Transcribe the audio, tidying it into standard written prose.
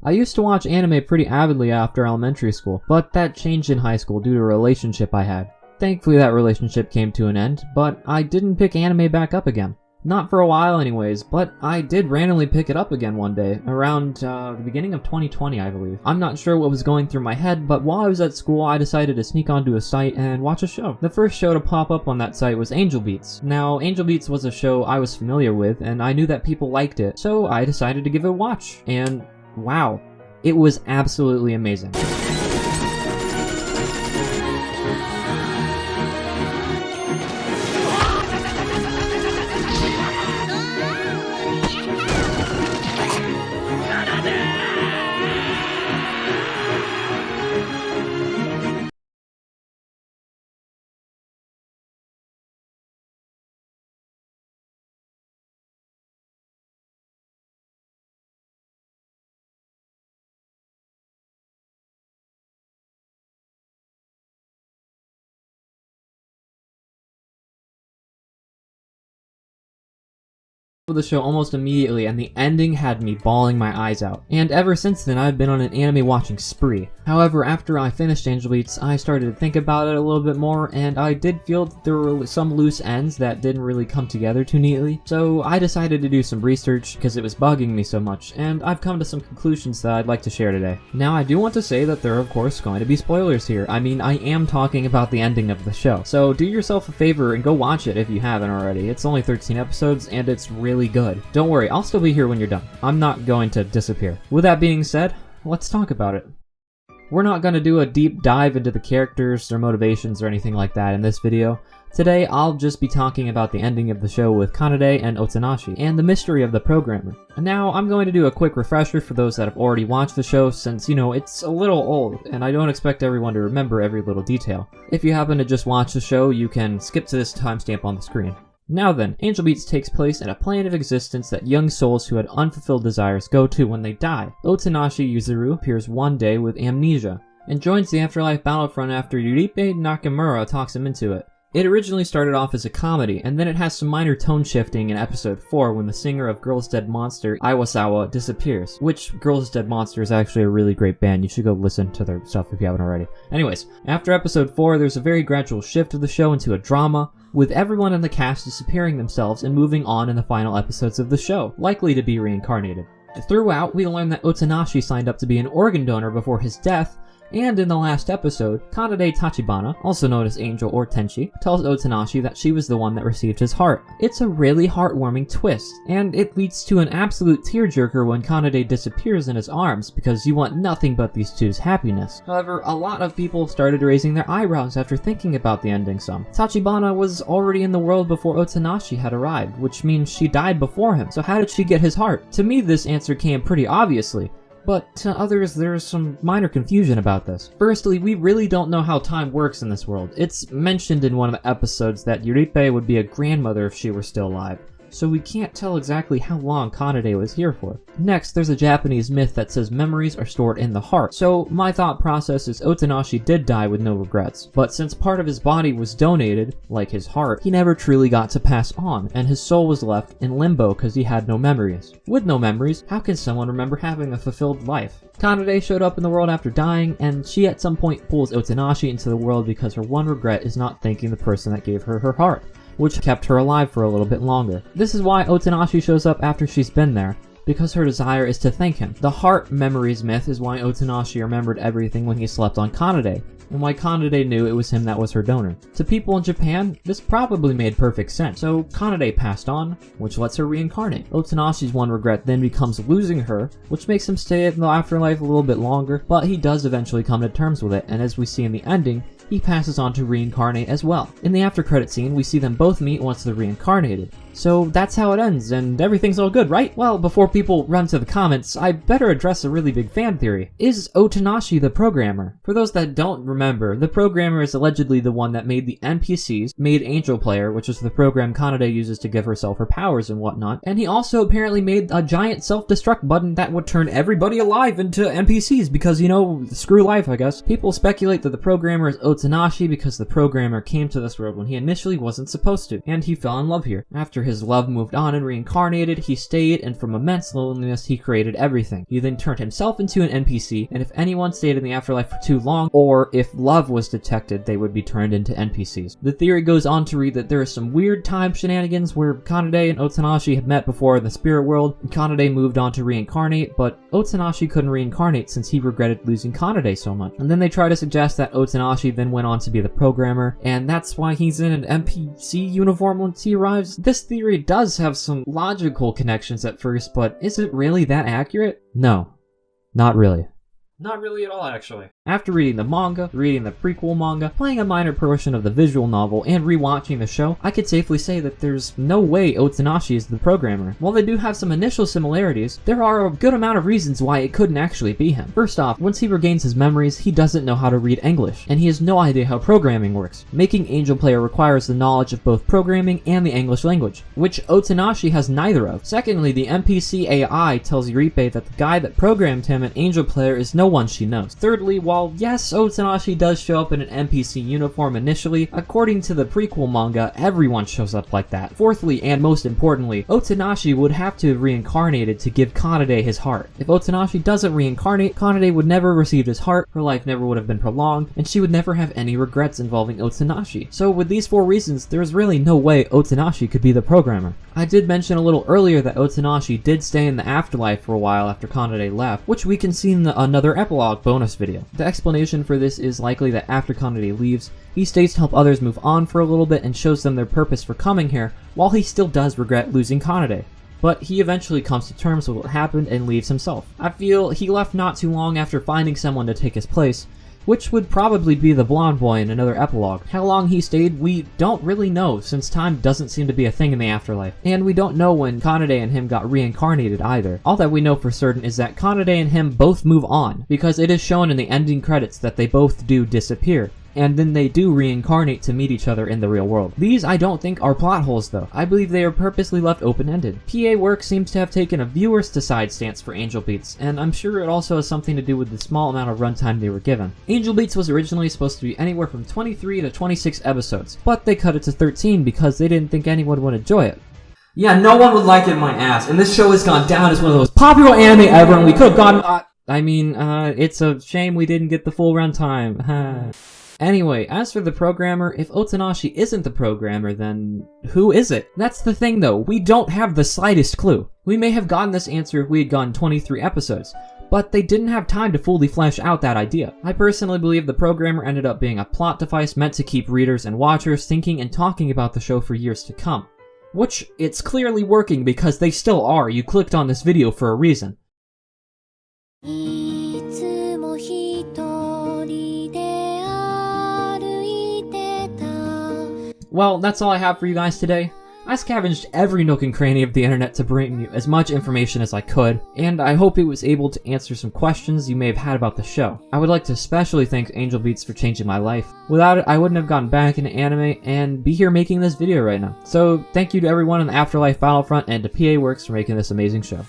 I used to watch anime pretty avidly after elementary school, but that changed in high school due to a relationship I had. Thankfully that relationship came to an end, but I didn't pick anime back up again. Not for a while anyways, but I did randomly pick it up again one day, around the beginning of 2020 I believe. I'm not sure what was going through my head, but while I was at school I decided to sneak onto a site and watch a show. The first show to pop up on that site was Angel Beats. Now, Angel Beats was a show I was familiar with, and I knew that people liked it, so I decided to give it a watch. And wow, it was absolutely amazing. The show almost immediately, and the ending had me bawling my eyes out. And ever since then, I've been on an anime watching spree. However, after I finished Angel Beats, I started to think about it a little bit more, and I did feel that there were some loose ends that didn't really come together too neatly. So I decided to do some research because it was bugging me so much, and I've come to some conclusions that I'd like to share today. Now, I do want to say that there are of course going to be spoilers here. I mean, I am talking about the ending of the show. So do yourself a favor and go watch it if you haven't already. It's only 13 episodes, and it's really good. Don't worry, I'll still be here when you're done. I'm not going to disappear. With that being said, let's talk about it. We're not going to do a deep dive into the characters, their motivations, or anything like that in this video. Today, I'll just be talking about the ending of the show with Kanade and Otonashi, and the mystery of the programmer. Now, I'm going to do a quick refresher for those that have already watched the show, since, you know, it's a little old, and I don't expect everyone to remember every little detail. If you happen to just watch the show, you can skip to this timestamp on the screen. Now then, Angel Beats takes place in a plane of existence that young souls who had unfulfilled desires go to when they die. Otonashi Yuzuru appears one day with amnesia, and joins the afterlife battlefront after Yuripe Nakamura talks him into it. It originally started off as a comedy, and then it has some minor tone shifting in episode 4 when the singer of Girls Dead Monster, Iwasawa, disappears. Which, Girls Dead Monster is actually a really great band, you should go listen to their stuff if you haven't already. Anyways, after episode 4 there's a very gradual shift of the show into a drama, with everyone in the cast disappearing themselves and moving on in the final episodes of the show, likely to be reincarnated. Throughout, we learn that Otonashi signed up to be an organ donor before his death, and in the last episode, Kanade Tachibana, also known as Angel or Tenchi, tells Otonashi that she was the one that received his heart. It's a really heartwarming twist, and it leads to an absolute tearjerker when Kanade disappears in his arms, because you want nothing but these two's happiness. However, a lot of people started raising their eyebrows after thinking about the ending some. Tachibana was already in the world before Otonashi had arrived, which means she died before him, so how did she get his heart? To me, this answer came pretty obviously. But to others, there's some minor confusion about this. Firstly, we really don't know how time works in this world. It's mentioned in one of the episodes that Yuripe would be a grandmother if she were still alive, so we can't tell exactly how long Kanade was here for. Next, there's a Japanese myth that says memories are stored in the heart, so my thought process is Otonashi did die with no regrets, but since part of his body was donated, like his heart, he never truly got to pass on, and his soul was left in limbo because he had no memories. With no memories, how can someone remember having a fulfilled life? Kanade showed up in the world after dying, and she at some point pulls Otonashi into the world because her one regret is not thanking the person that gave her her heart, which kept her alive for a little bit longer. This is why Otonashi shows up after she's been there, because her desire is to thank him. The heart memories myth is why Otonashi remembered everything when he slept on Kanade, and why Kanade knew it was him that was her donor. To people in Japan, this probably made perfect sense. So Kanade passed on, which lets her reincarnate. Otonashi's one regret then becomes losing her, which makes him stay in the afterlife a little bit longer, but he does eventually come to terms with it, and as we see in the ending, he passes on to reincarnate as well. In the after credit scene, we see them both meet once they're reincarnated. So that's how it ends, and everything's all good, right? Well, before people run to the comments, I better address a really big fan theory. Is Otonashi the programmer? For those that don't remember, the programmer is allegedly the one that made the NPCs, made Angel Player, which is the program Kanade uses to give herself her powers and whatnot, and he also apparently made a giant self-destruct button that would turn everybody alive into NPCs because, you know, screw life, I guess. People speculate that the programmer is Otonashi because the programmer came to this world when he initially wasn't supposed to, and he fell in love here. After his love moved on and reincarnated, he stayed, and from immense loneliness, he created everything. He then turned himself into an NPC, and if anyone stayed in the afterlife for too long, or if love was detected, they would be turned into NPCs. The theory goes on to read that there is some weird time shenanigans where Kanade and Otonashi had met before in the spirit world, and Kanade moved on to reincarnate, but Otonashi couldn't reincarnate since he regretted losing Kanade so much. And then they try to suggest that Otonashi then went on to be the programmer, and that's why he's in an NPC uniform once he arrives. This theory does have some logical connections at first, but is it really that accurate? No, not really. Not really at all, actually. After reading the manga, reading the prequel manga, playing a minor portion of the visual novel, and rewatching the show, I could safely say that there's no way Otonashi is the programmer. While they do have some initial similarities, there are a good amount of reasons why it couldn't actually be him. First off, once he regains his memories, he doesn't know how to read English, and he has no idea how programming works. Making Angel Player requires the knowledge of both programming and the English language, which Otonashi has neither of. Secondly, the NPC AI tells Yuripe that the guy that programmed him in Angel Player is no one she knows. Thirdly, while yes, Otonashi does show up in an NPC uniform initially, according to the prequel manga, everyone shows up like that. Fourthly, and most importantly, Otonashi would have to have reincarnated to give Kanade his heart. If Otonashi doesn't reincarnate, Kanade would never receive his heart, her life never would have been prolonged, and she would never have any regrets involving Otonashi. So with these four reasons, there's really no way Otonashi could be the programmer. I did mention a little earlier that Otonashi did stay in the afterlife for a while after Kanade left, which we can see in another epilogue bonus video. The explanation for this is likely that after Kanade leaves, he stays to help others move on for a little bit and shows them their purpose for coming here, while he still does regret losing Kanade. But he eventually comes to terms with what happened and leaves himself. I feel he left not too long after finding someone to take his place, which would probably be the blonde boy in another epilogue. How long he stayed, we don't really know, since time doesn't seem to be a thing in the afterlife. And we don't know when Kanade and him got reincarnated either. All that we know for certain is that Kanade and him both move on, because it is shown in the ending credits that they both do disappear, and then they do reincarnate to meet each other in the real world. These I don't think are plot holes though. I believe they are purposely left open-ended. PA Works seems to have taken a viewer's decide stance for Angel Beats, and I'm sure it also has something to do with the small amount of runtime they were given. Angel Beats was originally supposed to be anywhere from 23 to 26 episodes, but they cut it to 13 because they didn't think anyone would enjoy it. Yeah, no one would like it in my ass, and this show has gone down as one of the most popular anime ever, and we could have gone... it's a shame we didn't get the full runtime. Anyway, as for the programmer, if Otonashi isn't the programmer, then who is it? That's the thing though, we don't have the slightest clue. We may have gotten this answer if we had gotten 23 episodes, but they didn't have time to fully flesh out that idea. I personally believe the programmer ended up being a plot device meant to keep readers and watchers thinking and talking about the show for years to come. Which, it's clearly working because they still are. You clicked on this video for a reason. Well, that's all I have for you guys today. I scavenged every nook and cranny of the internet to bring you as much information as I could, and I hope it was able to answer some questions you may have had about the show. I would like to especially thank Angel Beats for changing my life. Without it, I wouldn't have gotten back into anime and be here making this video right now. So, thank you to everyone in the Afterlife Battlefront and to PA Works for making this amazing show.